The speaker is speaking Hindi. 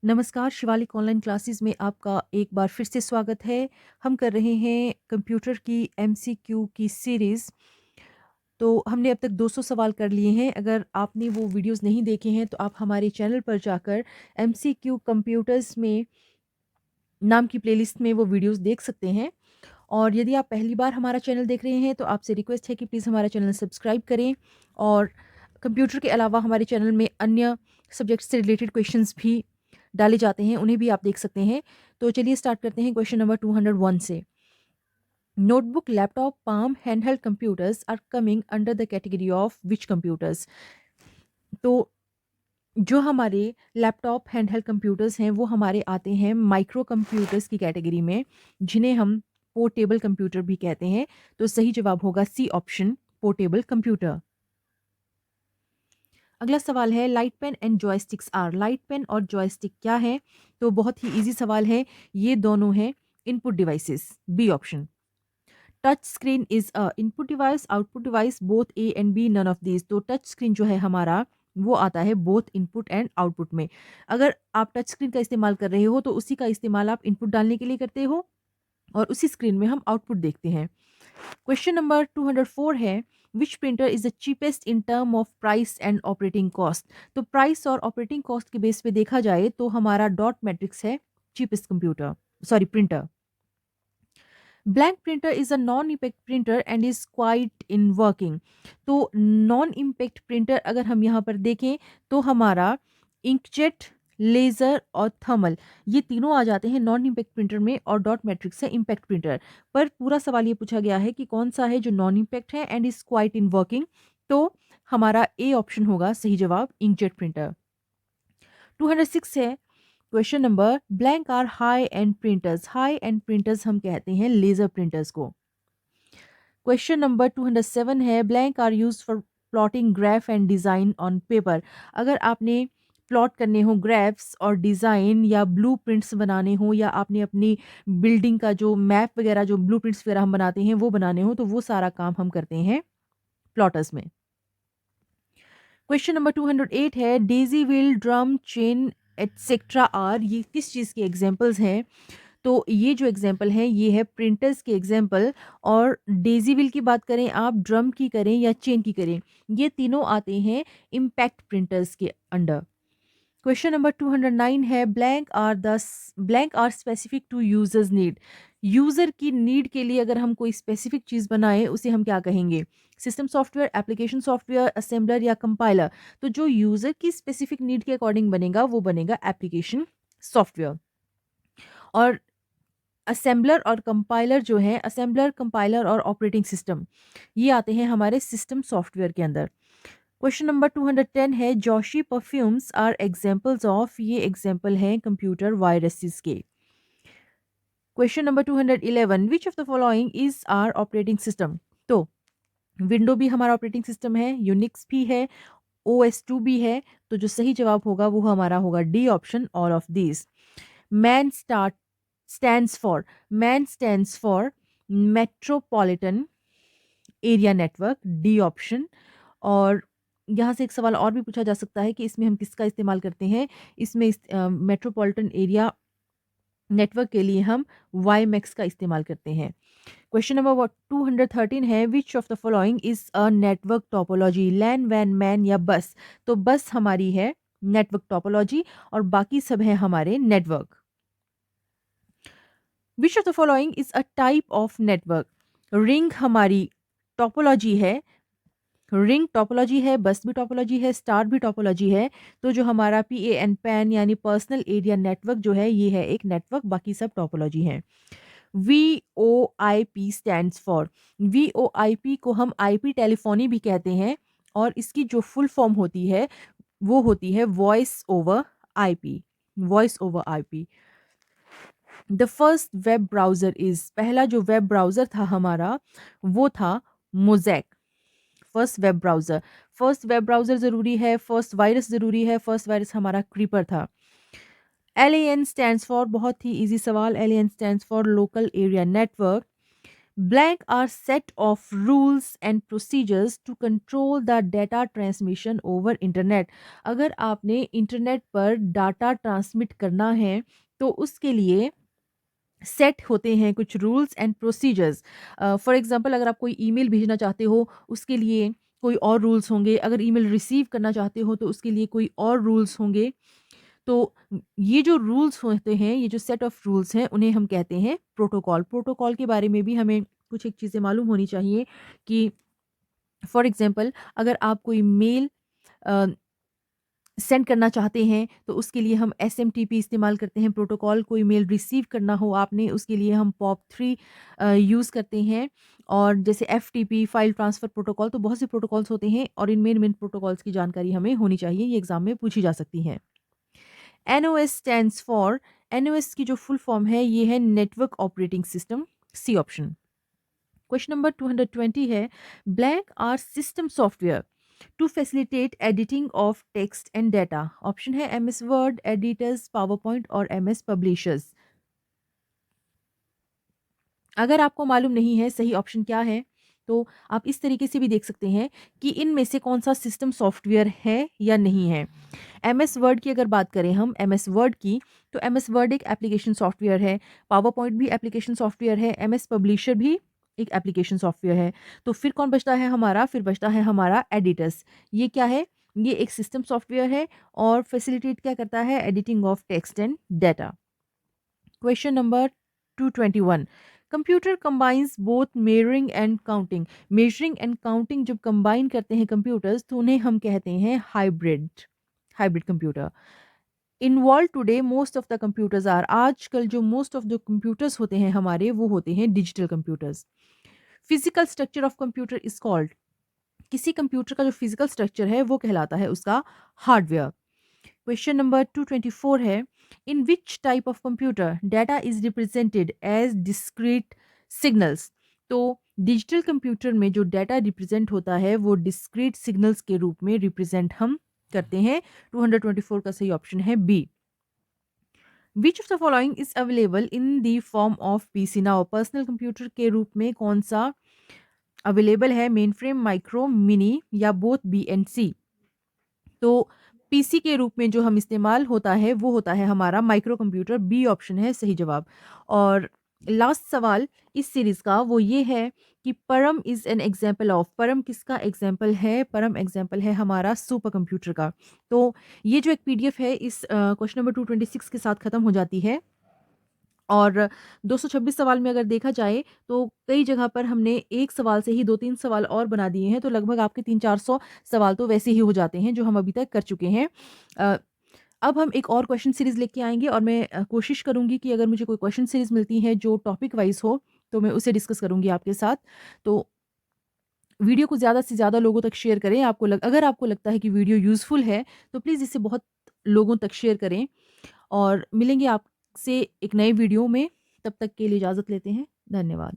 नमस्कार, शिवालिक ऑनलाइन क्लासेस में आपका एक बार फिर से स्वागत है। हम कर रहे हैं कंप्यूटर की एमसीक्यू की सीरीज़। तो हमने अब तक 200 सवाल कर लिए हैं। अगर आपने वो वीडियोज़ नहीं देखे हैं तो आप हमारे चैनल पर जाकर एमसीक्यू कंप्यूटर्स में नाम की प्लेलिस्ट में वो वीडियोज़ देख सकते हैं। और यदि आप पहली बार हमारा चैनल देख रहे हैं तो आपसे रिक्वेस्ट है कि प्लीज़ हमारा चैनल सब्सक्राइब करें। और कंप्यूटर के अलावा हमारे चैनल में अन्य सब्जेक्ट से रिलेटेड क्वेश्चंस भी डाले जाते हैं, उन्हें भी आप देख सकते हैं। तो चलिए स्टार्ट करते हैं क्वेश्चन नंबर 201 से। Notebook, laptop, palm, handheld computers are coming under the category of which computers. तो जो हमारे लैपटॉप हैंडहेल्ड कंप्यूटर्स हैं वो हमारे आते हैं माइक्रो कंप्यूटर्स की कैटेगरी में, जिन्हें हम पोर्टेबल कंप्यूटर भी कहते हैं। तो सही जवाब होगा सी ऑप्शन, पोर्टेबल कंप्यूटर। अगला सवाल है light pen and joysticks are. Light pen और जॉयस्टिक क्या है? तो बहुत ही इजी सवाल है। ये दोनों हैं input devices, b option. Touch screen is a input device, output device, both a and b, none of these. तो टच स्क्रीन जो है हमारा वो आता है बोथ इनपुट एंड आउटपुट में। अगर आप टच स्क्रीन का इस्तेमाल कर रहे हो तो उसी का इस्तेमाल आप इनपुट डालने के लिए करते हो और उसी स्क्रीन में हम आउटपुट देखते हैं। क्वेश्चन नंबर 204 है विच printer is the cheapest in term of price and operating cost. तो प्राइस और ऑपरेटिंग कॉस्ट के बेस पे देखा जाए तो हमारा डॉट मैट्रिक्स है cheapest computer, sorry printer. Blank printer is a non impact printer and is quite in working. तो नॉन इम्पैक्ट प्रिंटर अगर हम यहाँ पर देखें तो हमारा इंकजेट, लेजर और थर्मल, ये तीनों आ जाते हैं नॉन इम्पैक्ट प्रिंटर में और डॉट मैट्रिक्स है इम्पैक्ट प्रिंटर। पर पूरा सवाल ये पूछा गया है कि कौन सा है जो नॉन इम्पैक्ट है and is quite in working. तो हमारा ए ऑप्शन होगा सही जवाब, इंकजेट प्रिंटर। 206 है question number, blank are high end printers. High end printers हम कहते हैं लेजर प्रिंटर्स को। क्वेश्चन नंबर 207 है blank are use for plotting graph and design on paper. अगर आपने प्लॉट करने हो ग्राफ्स और डिज़ाइन या ब्लूप्रिंट्स बनाने हो या आपने अपनी बिल्डिंग का जो मैप वगैरह, जो ब्लूप्रिंट्स वगैरह हम बनाते हैं वो बनाने हो, तो वो सारा काम हम करते हैं प्लॉटर्स में। क्वेश्चन नंबर 208 है daisy wheel, drum, chain etcetera are, ये किस चीज़ के एग्जाम्पल्स हैं? तो ये जो एग्जाम्पल है ये है प्रिंटर्स के एग्जाम्पल। और डेजी व्हील की बात करें आप, ड्रम की करें या चेन की करें, ये तीनों आते हैं इम्पैक्ट प्रिंटर्स के अंडर। क्वेश्चन नंबर 209 है blank are specific to users need. User की नीड के लिए अगर हम कोई स्पेसिफिक चीज़ बनाए उसे हम क्या कहेंगे? System software, application software, assembler या कंपाइलर। तो जो यूजर की स्पेसिफिक नीड के अकॉर्डिंग बनेगा वो बनेगा एप्लीकेशन सॉफ्टवेयर। और असेंबलर और कंपाइलर जो है, असेंबलर, कंपाइलर और ऑपरेटिंग सिस्टम, ये आते हैं हमारे सिस्टम सॉफ्टवेयर के अंदर। क्वेश्चन नंबर 210 है Joshi perfumes are examples of, ये एग्जांपल हैं कंप्यूटर वायरसेस के। Question number 211 which of the following is are operating system. तो विंडो भी हमारा ऑपरेटिंग सिस्टम है, यूनिक्स भी है, OS2 भी है। तो जो सही जवाब होगा वो हमारा होगा D option, all of these. Man start stands for, man stands for metropolitan area network, D option. और यहाँ से एक सवाल और भी पूछा जा सकता है कि इसमें हम किसका इस्तेमाल करते हैं? इसमें मेट्रोपॉलिटन एरिया नेटवर्क के लिए हम वाईमैक्स का इस्तेमाल करते हैं। क्वेश्चन नंबर 213 है which of the following is a network topology, LAN, वैन, मैन या बस। तो बस हमारी है नेटवर्क टोपोलॉजी और बाकी सब है हमारे network. Which of the following is a type of network. Ring हमारी टोपोलॉजी है, रिंग टोपोलॉजी है, बस भी टोपोलॉजी है, स्टार भी टोपोलॉजी है। तो जो हमारा PAN पैन यानी पर्सनल एरिया नेटवर्क जो है ये है एक नेटवर्क, बाकी सब टोपोलॉजी है। VoIP स्टैंड्स फॉर, VoIP को हम IP टेलीफोनी भी कहते हैं और इसकी जो फुल फॉर्म होती है वो होती है voice over IP, voice over IP। The first web browser is, पहला जो वेब ब्राउज़र था हमारा वो था mosaic. First web browser, first web browser ज़रूरी है, फर्स्ट वायरस ज़रूरी है, फर्स्ट वायरस हमारा क्रीपर था। LAN स्टैंड्स फॉर, बहुत ही ईज़ी सवाल, LAN stands for local area network. Blank are set of rules and procedures to control the data transmission over internet. अगर आपने इंटरनेट पर डाटा ट्रांसमिट करना है तो उसके लिए सेट होते हैं कुछ rules and procedures. For example अगर आप कोई ईमेल भेजना चाहते हो उसके लिए कोई और रूल्स होंगे, अगर ईमेल रिसीव करना चाहते हो तो उसके लिए कोई और रूल्स होंगे। तो ये जो रूल्स होते हैं, ये जो सेट ऑफ रूल्स हैं, उन्हें हम कहते हैं प्रोटोकॉल। प्रोटोकॉल के बारे में भी हमें कुछ एक चीज़ें मालूम होनी चाहिए कि फॉर एग्जांपल अगर आप कोई मेल सेंड करना चाहते हैं तो उसके लिए हम एसएमटीपी इस्तेमाल करते हैं प्रोटोकॉल। कोई मेल रिसीव करना हो आपने उसके लिए हम पॉप3 यूज़ करते हैं। और जैसे एफटीपी फाइल ट्रांसफ़र प्रोटोकॉल, तो बहुत से प्रोटोकॉल्स होते हैं और इन मेन प्रोटोकॉल्स की जानकारी हमें होनी चाहिए, ये एग्ज़ाम में पूछी जा सकती है। एनओएस स्टैंड्स फॉर, एनओएस की जो फुल फॉर्म है ये है network operating system, c option. Question number 220 है, blank are system software to facilitate editing of text and data. Option है MS Word, editors, PowerPoint और एमएस पब्लिशर्स। अगर आपको मालूम नहीं है सही ऑप्शन क्या है तो आप इस तरीके से भी देख सकते हैं कि इनमें से कौन सा सिस्टम सॉफ्टवेयर है या नहीं है। एमएस वर्ड की अगर बात करें हम एमएस वर्ड की, तो एमएस वर्ड एक एप्लीकेशन सॉफ्टवेयर है, पावर पॉइंट भी एप्लीकेशन सॉफ्टवेयर है, एमएस पब्लिशर भी एक एप्लीकेशन सॉफ्टवेयर है। तो फिर कौन बचता है हमारा, फिर बचता है हमारा एडिटर्स। ये क्या है, ये एक सिस्टम सॉफ्टवेयर है और फैसिलिटेट क्या करता है, editing of text and data. Question number 221, computer combines both measuring and counting. Measuring and counting जब कंबाइन करते हैं कंप्यूटर्स तो उन्हें हम कहते हैं hybrid, hybrid computer. In world today most of the computers are, आजकल जो मोस्ट ऑफ जो कंप्यूटर्स होते हैं हमारे वो होते हैं digital computers. Physical structure of computer is called, किसी कंप्यूटर का जो फिजिकल स्ट्रक्चर है वो कहलाता है उसका हार्डवेयर। क्वेश्चन नंबर 224 है, in which type of computer data is represented as discrete signals. तो डिजिटल कंप्यूटर में जो डाटा रिप्रेजेंट होता है वो डिस्क्रीट सिग्नल्स के रूप में रिप्रेजेंट हम करते हैं। 224 का सही ऑप्शन है b. Which of the following is available in the form of PC now. Personal computer के रूप में कौन सा अवेलेबल है, मेन फ्रेम, माइक्रो, मिनी या बोथ बी एंड सी। तो पीसी के रूप में जो हम इस्तेमाल होता है वो होता है हमारा माइक्रो कंप्यूटर, बी ऑप्शन है सही जवाब। और लास्ट सवाल इस सीरीज का वो ये है कि परम इज एन एग्जाम्पल ऑफ, परम किसका एग्जाम्पल है, परम एग्जाम्पल है हमारा सुपर कंप्यूटर का। तो ये जो एक पीडीएफ है इस क्वेश्चन नंबर 226 के साथ खत्म हो जाती है। और 226 सवाल में अगर देखा जाए तो कई जगह पर हमने एक सवाल से ही 2-3 सवाल और बना दिए हैं, तो लगभग आपके 300-400 सवाल तो वैसे ही हो जाते हैं जो हम अभी तक कर चुके हैं। अ, अब हम एक और क्वेश्चन सीरीज़ लेके आएँगे और मैं कोशिश करूँगी कि अगर मुझे कोई क्वेश्चन सीरीज़ मिलती है जो टॉपिक वाइज़ हो, तो मैं उसे डिस्कस करूँगी आपके साथ। तो वीडियो को ज़्यादा से ज़्यादा लोगों तक शेयर करें। अगर आपको लगता है कि वीडियो यूज़फुल है, तो प्लीज़ इसे बहुत लोगों तक शेयर करें। और मिलेंगे आपसे एक नए वीडियो में, तब तक के लिए इजाज़त लेते हैं। धन्यवाद।